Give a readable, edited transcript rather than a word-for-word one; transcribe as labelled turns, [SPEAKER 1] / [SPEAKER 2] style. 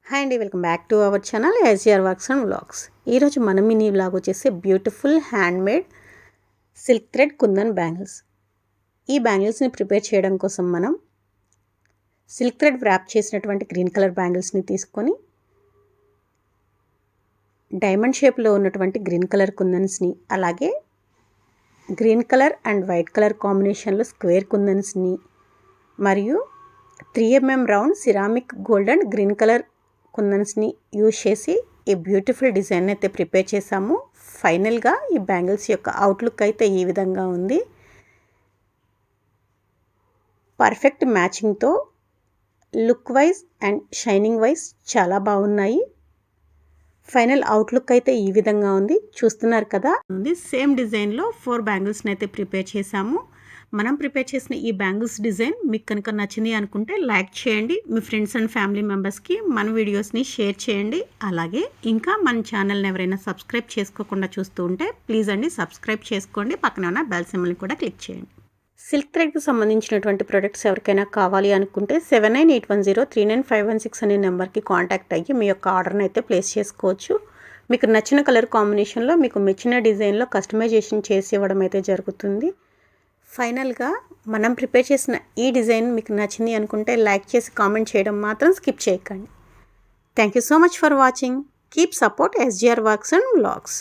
[SPEAKER 1] Hi అండి, welcome back to our channel SGR works and vlogs. ఈరోజు మన mini vlog వచ్చేసి beautiful handmade silk thread kundan bangles. ఈ బ్యాంగిల్స్ని ప్రిపేర్ చేయడం కోసం మనం సిల్క్ థ్రెడ్ వ్రాప్ చేసినటువంటి గ్రీన్ కలర్ బ్యాంగిల్స్ని తీసుకొని డైమండ్ షేప్లో ఉన్నటువంటి గ్రీన్ కలర్ కుందన్స్ని, అలాగే green colour and white colour కాంబినేషన్లో స్క్వేర్ కుందన్స్ని, మరియు 3mm round ceramic gold and green colour కుందన్స్ని యూజ్ చేసి ఈ బ్యూటిఫుల్ డిజైన్ అయితే ప్రిపేర్ చేసాము. ఫైనల్గా ఈ బ్యాంగిల్స్ యొక్క అవుట్లుక్ అయితే ఈ విధంగా ఉంది. పర్ఫెక్ట్ మ్యాచింగ్తో look wise and shining wise చాలా బాగున్నాయి. ఫైనల్ అవుట్లుక్ అయితే ఈ విధంగా ఉంది, చూస్తున్నారు కదా. సేమ్ డిజైన్లో 4 బ్యాంగిల్స్ని అయితే ప్రిపేర్ చేసాము. మనం ప్రిపేర్ చేసిన ఈ బ్యాంగిల్స్ డిజైన్ మీకు కనుక నచ్చింది అనుకుంటే లైక్ చేయండి, మీ ఫ్రెండ్స్ అండ్ ఫ్యామిలీ మెంబర్స్కి మన వీడియోస్ని షేర్ చేయండి. అలాగే ఇంకా మన ఛానల్ని ఎవరైనా సబ్స్క్రైబ్ చేసుకోకుండా చూస్తూ ఉంటే ప్లీజ్ అండి సబ్స్క్రైబ్ చేసుకోండి, పక్కన ఉన్న బెల్ సింబల్ని కూడా క్లిక్ చేయండి. సిల్క్ థ్రెడ్కి సంబంధించినటువంటి ప్రొడక్ట్స్ ఎవరికైనా కావాలి అనుకుంటే 7981039516 అనే నెంబర్కి కాంటాక్ట్ అయ్యి మీ యొక్క ఆర్డర్ని అయితే ప్లేస్ చేసుకోవచ్చు. మీకు నచ్చిన కలర్ కాంబినేషన్లో మీకు మెచ్చిన డిజైన్లో కస్టమైజేషన్ చేసి ఇవ్వడం అయితే జరుగుతుంది. ఫైనల్గా మనం ప్రిపేర్ చేసిన ఈ డిజైన్ మీకు నచ్చింది అనుకుంటే లైక్ చేసి కామెంట్ చేయడం మాత్రం స్కిప్ చేయకండి. Thank you so much for watching. Keep support SGR works and vlogs.